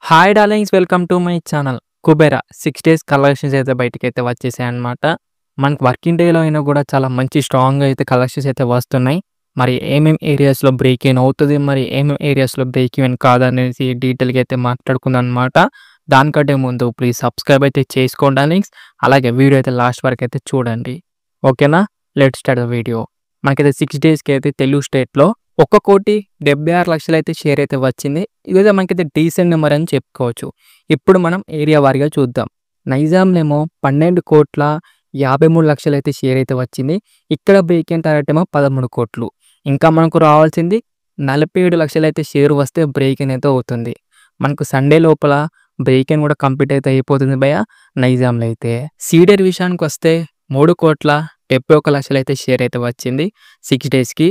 Hi darlings, welcome to my channel. Kubera 6 days collections అయితే బయటకైతే వచ్చేసాయన్నమాట. మనకు వర్కింగ్ డేలో అయినా కూడా చాలా మంచి స్ట్రాంగ్‌గా అయితే కలెక్షన్స్ అయితే వస్తున్నాయి. మరి ఏమేం ఏరియాస్‌లో బ్రేక్ ఈవెన్ అవుతది, మరి ఏమేం ఏరియాస్‌లో బ్రేక్ ఈవెన్ కాదనేసి డీటెయిల్‌గా అయితే మాట్లాడుకుందాం అన్నమాట. దానికంటే ముందు ప్లీజ్ సబ్స్క్రైబ్ అయితే చేసుకోండి డార్లింగ్స్. అలాగే వీడియో అయితే లాస్ట్ వరకు అయితే చూడండి. ఓకేనా? Let's start the video. మనకైతే 6 డేస్‌కి అయితే తెలుగు స్టేట్‌లో 1,76,00,000 అయితే షేర్ అయితే వచ్చింది. ఇదైతే మనకైతే డీసెంట్ నెంబర్ అని చెప్పుకోవచ్చు. ఇప్పుడు మనం ఏరియా వారీగా చూద్దాం. నైజాంనేమో 12,53,00,000 అయితే షేర్ అయితే వచ్చింది. ఇక్కడ బ్రేక్ ఇన్ టార్గెట్ ఏమో 13,00,00,000. ఇంకా మనకు రావాల్సింది 47,00,000 అయితే షేర్ వస్తే బ్రేక్ ఇన్ అయితే అవుతుంది. మనకు సండే లోపల బ్రేక్ ఇన్ కూడా కంప్లీట్ అయితే అయిపోతుంది భయ్య నైజాంలో అయితే. సీడెడ్ విషయానికి వస్తే 3,71,00,000 అయితే షేర్ అయితే వచ్చింది 6 డేస్‌కి.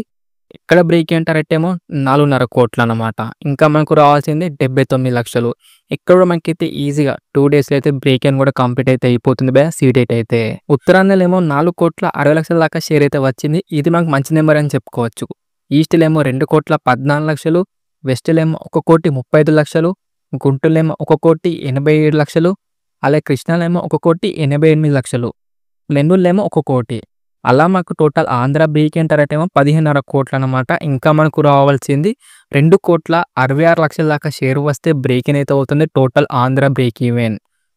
ఇక్కడ బ్రేక్ ఇన్ టార్గెట్ ఏమో 4,500,00,000 అన్నమాట. ఇంకా మనకు రావాల్సింది 79,00,000. ఇక్కడ కూడా మనకైతే ఈజీగా 2 డేస్‌లో అయితే బ్రేక్ ఇన్ కూడా కంప్లీట్ అయితే అయిపోతుంది భయ్య సీడెడ్ అయితే. ఉత్తరాంధ్రలో ఏమో 4,60,00,000 దాకా షేర్ అయితే వచ్చింది. ఇది మనకు మంచి నెంబర్ అని చెప్పుకోవచ్చు. ఈస్ట్‌లో ఏమో 2,14,00,000, వెస్ట్‌లో ఏమో 1,35,00,000, గుంటూరులో ఏమో 1,87,00,000, అలాగే కృష్ణాలో ఏమో 1,88,00,000, నెల్లూరులో ఏమో 1,00,00,000. అలా మాకు total Andhra break in target ఏమో 15,500,00,000 అన్నమాట. ఇంకా మనకు రావాల్సింది 2,66,00,000 దాకా షేర్ వస్తే బ్రేక్ ఇన్ అయితే అవుతుంది టోటల్ ఆంధ్ర బ్రేక్ ఈవెన్.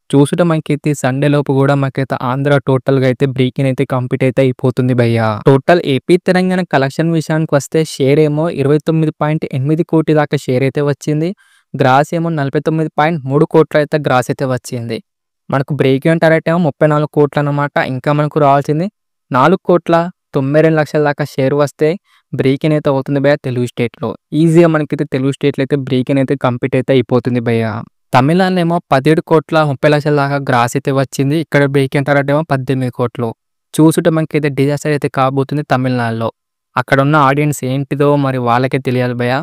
చూసుంటే మనకైతే సండే లోపు కూడా మాకైతే ఆంధ్ర టోటల్‌గా అయితే బ్రేక్ ఇన్ అయితే కంప్లీట్ అయితే అయిపోతుంది భయ్య. టోటల్ ఏపీ తెలంగాణ కలెక్షన్ విషయానికి వస్తే షేర్ ఏమో 29.8 కోటి దాకా షేర్ అయితే వచ్చింది. గ్రాస్ ఏమో 49.3 కోట్లు అయితే గ్రాస్ అయితే వచ్చింది. మనకు బ్రేక్ ఇన్ టార్గెట్ ఏమో 34 కోట్లు అన్నమాట. ఇంకా మనకు రావాల్సింది 4,92,00,000 దాకా షేర్ వస్తే బ్రేక్ ఇన్ అయితే అవుతుంది భయ్య తెలుగు స్టేట్‌లో. ఈజీగా మనకైతే తెలుగు స్టేట్‌లో అయితే బ్రేక్ ఇన్ అయితే కంప్లీట్ అయితే అయిపోతుంది భయ్య. తమిళనాడులో ఏమో 17,30,00,000 దాకా గ్రాస్ అయితే వచ్చింది. ఇక్కడ బ్రేక్ ఇన్ టార్గెట్ ఏమో 18 కోట్లు. చూసుంటే మనకైతే డిజాస్టర్ అయితే కాబోతుంది తమిళనాడులో. అక్కడున్న ఆడియన్స్ ఏంటిదో మరి వాళ్ళకే తెలియాలి భయ్య.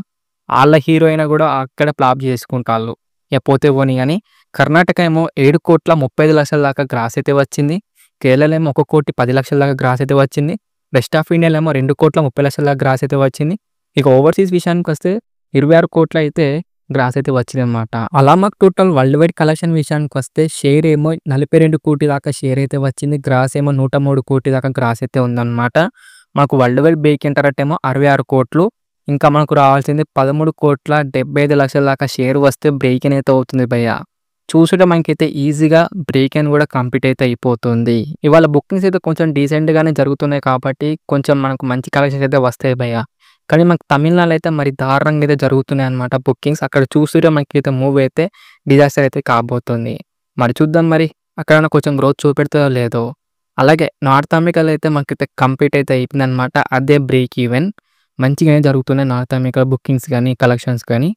ఆళ్ళ హీరో అయినా కూడా అక్కడ ఫ్లాప్ చేసుకుంటాళ్ళు. ఇక పోతే పోనీ గాని. కర్ణాటక ఏమో 7,35,00,000 దాకా గ్రాస్ అయితే వచ్చింది. కేరళలో ఏమో 1,10,00,000 దాకా గ్రాస్ అయితే వచ్చింది. వెస్ట్ ఆఫ్ ఇండియాలో ఏమో 2,30,00,000 దాకా గ్రాస్ అయితే వచ్చింది. ఇక ఓవర్‌సీస్ విషయానికి వస్తే 26 కోట్లు అయితే గ్రాస్ అయితే వచ్చిందన్నమాట. అలా మాకు టోటల్ వరల్డ్ వైడ్ కలెక్షన్ విషయానికి వస్తే షేర్ ఏమో 42 కోటి దాకా షేర్ అయితే వచ్చింది. గ్రాస్ ఏమో 103 కోటి దాకా గ్రాస్ అయితే ఉందన్నమాట. మాకు world wide break in target ఏమో 66 కోట్లు. ఇంకా మనకు రావాల్సింది 13,75,00,000 దాకా షేర్ వస్తే బ్రేక్ ఇన్ అయితే అవుతుంది భయ్య. చూసుంటే మనకైతే ఈజీగా బ్రేక్ ఇన్ కూడా కంప్లీట్ అయితే అయిపోతుంది. ఇవాళ బుకింగ్స్ అయితే కొంచెం డీసెంట్‌గానే జరుగుతున్నాయి కాబట్టి కొంచెం మనకు మంచి కలెక్షన్స్ అయితే వస్తాయి భయ్య. కానీ మనకు తమిళనాడులో అయితే మరి దారుణంగా అయితే జరుగుతున్నాయి అన్నమాట బుకింగ్స్. అక్కడ చూస్తుంటే మనకైతే మూవీ అయితే డిజాస్టర్ అయితే కాబోతుంది. మరి చూద్దాం మరి అక్కడైనా కొంచెం గ్రోత్ చూపెడతాదో లేదో. అలాగే నార్త్ అమెరికాలో అయితే మనకైతే కంప్లీట్ అయితే అయిపోయిందన్నమాట. అదే బ్రేక్ ఈవెన్. మంచిగానే జరుగుతున్నాయి నార్త్ అమెరికా బుకింగ్స్ గానీ, కలెక్షన్స్ గానీ.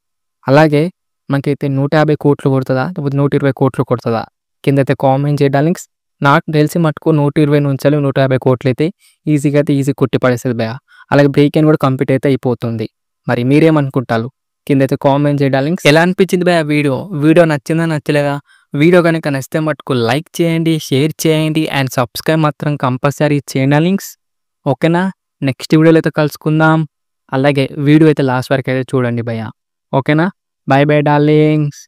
అలాగే మనకైతే 150 కోట్లు కొడతదా? లేకపోతే 120 కోట్లు కొడతదా? కిందైతే కామెంట్ చేయండి డార్లింగ్స్. నాకు తెలిసి మటుకు 120 నుంచెల్లి 150 కోట్లయితే ఈజీగా కొట్టి పడేస్తది భయ్య. అలాగే బ్రేక్ ఇన్ కూడా కంప్లీట్ అయితే అయిపోతుంది. మరి మీరేమనుకుంటారు? కిందైతే కామెంట్ చేయండి డార్లింగ్స్. ఎలా అనిపించింది భయ్య వీడియో? వీడియో నచ్చిందా? నచ్చలేదా? వీడియో గనుక నచ్చితే మటుకు లైక్ చేయండి, షేర్ చేయండి అండ్ సబ్స్క్రైబ్ మాత్రం కంపల్సరీ చేయండి డార్లింగ్స్. ఓకేనా? నెక్స్ట్ వీడియోలో అయితే కలుసుకుందాం. అలాగే వీడియో అయితే లాస్ట్ వరకు అయితే చూడండి భయ్య. ఓకేనా? By by darlings.